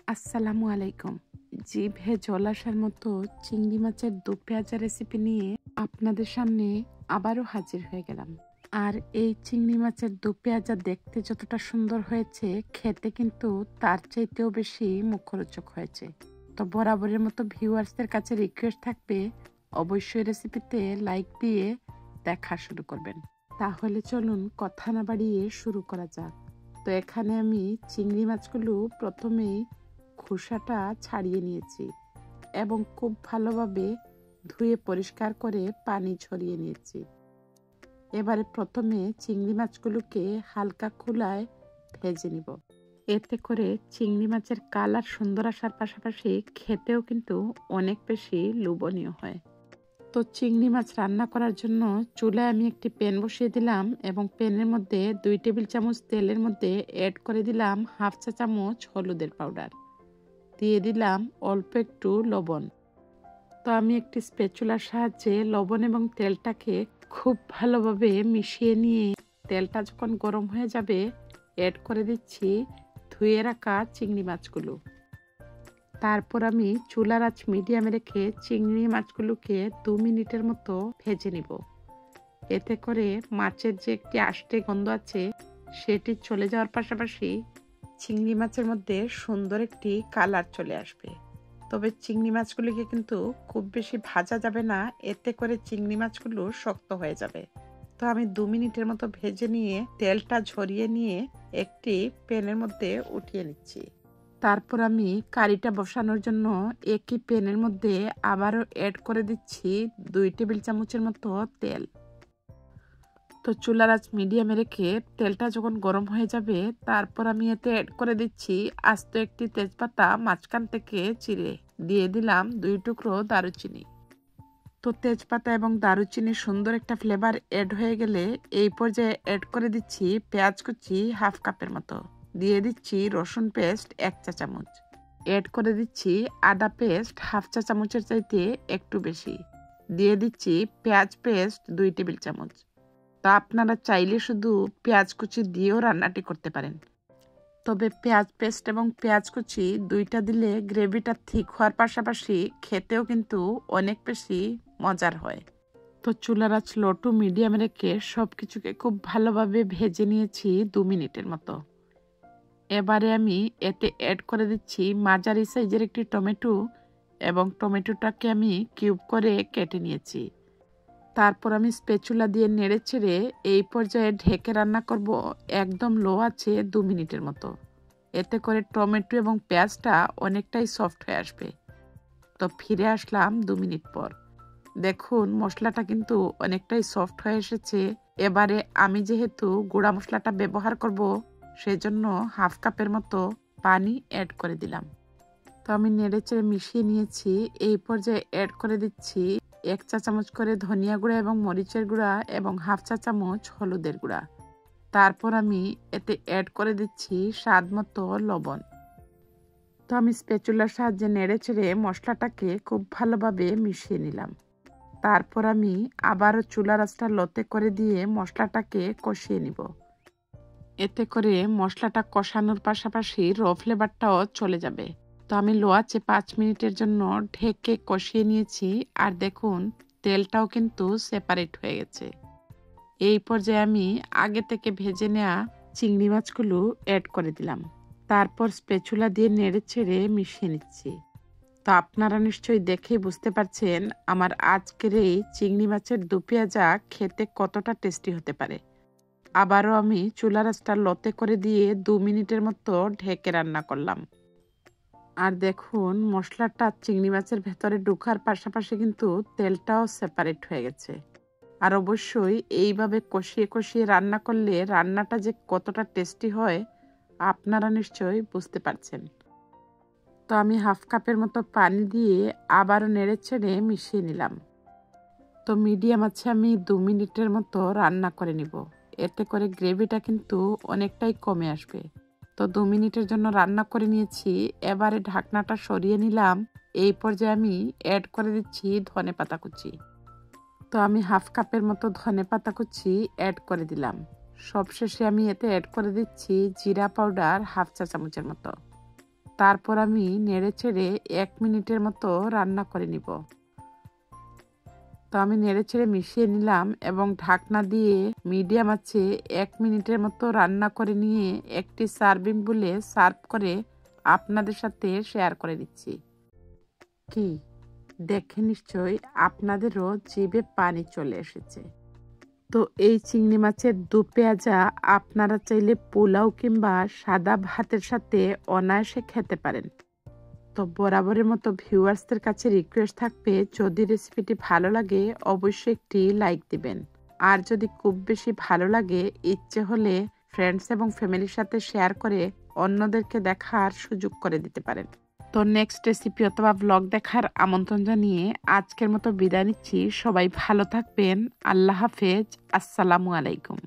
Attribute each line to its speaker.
Speaker 1: আসসালামু আলাইকুম। জিভে জল আসার মতো চিংড়ি মাছের দু পেঁয়াজা রেসিপি নিয়ে আপনাদের সামনে আবারও হাজির হয়ে গেলাম। আর এই চিংড়ি মাছের দু পেঁয়াজা দেখতে যতটা সুন্দর হয়েছে, খেতে কিন্তু তার চাইতেও বেশি মুখরোচক হয়েছে। তো বরাবরের মতো ভিউয়ার্সদের কাছে রিকোয়েস্ট থাকবে, অবশ্যই রেসিপিতে লাইক দিয়ে দেখা শুরু করবেন। তাহলে চলুন কথা না বাড়িয়ে শুরু করা যাক। তো এখানে আমি চিংড়ি মাছগুলো প্রথমেই খোসাটা ছাড়িয়ে নিয়েছি এবং খুব ভালোভাবে ধুয়ে পরিষ্কার করে পানি ঝরিয়ে নিয়েছি। এবারে প্রথমে চিংড়ি মাছগুলোকে হালকা খোলায় ভেজে নিব। এতে করে চিংড়ি মাছের কালার সুন্দর আসার পাশাপাশি খেতেও কিন্তু অনেক বেশি লোভনীয় হয়। তো চিংড়ি মাছ রান্না করার জন্য চুলায় আমি একটি প্যান বসিয়ে দিলাম এবং প্যানের মধ্যে 2 টেবিল চামচ তেলের মধ্যে অ্যাড করে দিলাম হাফ চা চামচ হলুদের পাউডার, দিয়ে দিলাম অল্প একটু লবণ। তো আমি একটি স্প্যাচুলার সাহায্যে লবণ এবং তেলটাকে খুব ভালোভাবে মিশিয়ে নিয়ে তেলটা যখন গরম হয়ে যাবে অ্যাড করে দিচ্ছি ধুয়ে রাখা চিংড়ি মাছগুলো। তারপর আমি চুলার আঁচ মিডিয়ামে রেখে চিংড়ি মাছগুলোকে 2 মিনিটের মতো ভেজে নিব। এতে করে মাছের যে একটি আষ্টে গন্ধ আছে সেটি চলে যাওয়ার পাশাপাশি চিংড়ি মাছের মধ্যে সুন্দর একটি কালার চলে আসবে। তবে চিংড়ি মাছগুলিকে কিন্তু খুব বেশি ভাজা যাবে না, এতে করে চিংড়ি মাছগুলো শক্ত হয়ে যাবে। তো আমি 2 মিনিটের মতো ভেজে নিয়ে তেলটা ঝরিয়ে নিয়ে একটি প্যানের মধ্যে উঠিয়ে নিচ্ছি। তারপর আমি কারিটা বসানোর জন্য একই প্যানের মধ্যে আবারও অ্যাড করে দিচ্ছি 2 টেবিল চামচের মতো তেল। তো চুলার আঁচ মিডিয়ামে রেখে তেলটা যখন গরম হয়ে যাবে তারপর আমি এতে অ্যাড করে দিচ্ছি আস্ত একটি তেজপাতা মাঝখান থেকে চিড়ে, দিয়ে দিলাম 2 টুকরো দারুচিনি। তো তেজপাতা এবং দারুচিনির সুন্দর একটা ফ্লেভার অ্যাড হয়ে গেলে এই পর্যায়ে অ্যাড করে দিচ্ছি পেঁয়াজ কুচি হাফ কাপের মতো, দিয়ে দিচ্ছি রসুন পেস্ট 1 চা চামচ, অ্যাড করে দিচ্ছি আদা পেস্ট হাফ চা চামচের চাইতে একটু বেশি, দিয়ে দিচ্ছি পেঁয়াজ পেস্ট 2 টেবিল চামচ। তো আপনারা চাইলে শুধু পেঁয়াজ কুচি দিয়েও রান্নাটি করতে পারেন, তবে পেঁয়াজ পেস্ট এবং পেঁয়াজ কুচি দুইটা দিলে গ্রেভিটা থিক হওয়ার পাশাপাশি খেতেও কিন্তু অনেক বেশি মজার হয়। তো চুলার আঁচ লো টু মিডিয়াম রেখে সব কিছুকে খুব ভালোভাবে ভেজে নিয়েছি 2 মিনিটের মতো। এবারে আমি এতে অ্যাড করে দিচ্ছি মাঝারি সাইজের একটি টমেটো এবং টমেটোটাকে আমি কিউব করে কেটে নিয়েছি। তারপর আমি স্প্যাচুলা দিয়ে নেড়ে ছেড়ে এই পর্যায়ে ঢেকে রান্না করব একদম লো আছে 2 মিনিটের মতো। এতে করে টমেটো এবং পেঁয়াজটা অনেকটাই সফট হয়ে আসবে। তো ফিরে আসলাম 2 মিনিট পর। দেখুন মশলাটা কিন্তু অনেকটাই সফট হয়ে এসেছে। এবারে আমি যেহেতু গুঁড়া মশলাটা ব্যবহার করব সেজন্য হাফ কাপের মতো পানি অ্যাড করে দিলাম। তো আমি নেড়েচেড়ে মিশিয়ে নিয়েছি। এই পর্যায়ে অ্যাড করে দিচ্ছি 1 চা চামচ করে ধনিয়া গুঁড়া এবং মরিচের গুঁড়া এবং হাফ চা চামচ হলুদের গুঁড়া। তারপর আমি এতে অ্যাড করে দিচ্ছি স্বাদ মতো লবণ। তো আমি স্প্যাচুলার সাহায্যে নেড়েচেড়ে মশলাটাকে খুব ভালোভাবে মিশিয়ে নিলাম। তারপর আমি আবারও চুলার আঁচটা লোতে করে দিয়ে মশলাটাকে কষিয়ে নিব। এতে করে মশলাটা কষানোর পাশাপাশি র ফ্লেভারটাও চলে যাবে। তো আমি লো আঁচে 5 মিনিটের জন্য ঢেকে কষিয়ে নিয়েছি। আর দেখুন তেলটাও কিন্তু সেপারেট হয়ে গেছে। এই পর্যায়ে আমি আগে থেকে ভেজে নেওয়া চিংড়ি মাছগুলো অ্যাড করে দিলাম। তারপর স্প্যাচুলা দিয়ে নেড়ে ছেড়ে মিশিয়ে নিচ্ছি। তো আপনারা নিশ্চয়ই দেখেই বুঝতে পারছেন আমার আজকের এই চিংড়ি মাছের দু পেঁয়াজা খেতে কতটা টেস্টি হতে পারে। আবারও আমি চুলার আঁচটা লোতে করে দিয়ে 2 মিনিটের মতো ঢেকে রান্না করলাম। আর দেখুন মশলাটা চিংড়ি মাছের ভেতরে ঢোকার পাশাপাশি কিন্তু তেলটাও সেপারেট হয়ে গেছে। আর অবশ্যই এইভাবে কষিয়ে কষিয়ে রান্না করলে রান্নাটা যে কতটা টেস্টি হয় আপনারা নিশ্চয়ই বুঝতে পারছেন। তো আমি হাফ কাপের মতো পানি দিয়ে আবারও নেড়ে ছেড়ে মিশিয়ে নিলাম। তো মিডিয়াম আছে আমি 2 মিনিটের মতো রান্না করে নিব। এতে করে গ্রেভিটা কিন্তু অনেকটাই কমে আসবে। তো 2 মিনিটের জন্য রান্না করে নিয়েছি। এবারে ঢাকনাটা সরিয়ে নিলাম। এই পর্যায়ে আমি অ্যাড করে দিচ্ছি ধনেপাতা কুচি। তো আমি হাফ কাপের মতো ধনেপাতা কুচি অ্যাড করে দিলাম। সবশেষে আমি এতে অ্যাড করে দিচ্ছি জিরা পাউডার হাফ চা চামচের মতো। তারপর আমি নেড়ে চেড়ে 1 মিনিটের মতো রান্না করে নিব। তো আমি নেড়ে চেড়ে মিশিয়ে নিলাম এবং ঢাকনা দিয়ে মিডিয়াম আঁচে 1 মিনিটের মতো রান্না করে নিয়ে একটি সার্ভিং বলে সার্ভ করে আপনাদের সাথে শেয়ার করে দিচ্ছি। কি দেখে নিশ্চয়ই আপনাদেরও জিভে পানি চলে এসেছে। তো এই চিংড়ি মাছের দু পেঁয়াজা আপনারা চাইলে পোলাও কিংবা সাদা ভাতের সাথে অনায়াসে খেতে পারেন। তো বরাবরের মতো ভিউয়ার্সদের কাছে রিকোয়েস্ট থাকবে, যদি রেসিপিটি ভালো লাগে অবশ্যই একটি লাইক দিবেন। আর যদি খুব বেশি ভালো লাগে ইচ্ছে হলে ফ্রেন্ডস এবং ফ্যামিলির সাথে শেয়ার করে অন্যদেরকে দেখার সুযোগ করে দিতে পারেন। তো নেক্সট রেসিপি অথবা ব্লগ দেখার আমন্ত্রণ জানিয়ে আজকের মতো বিদায় নিচ্ছি। সবাই ভালো থাকবেন। আল্লাহ হাফেজ। আসসালামু আলাইকুম।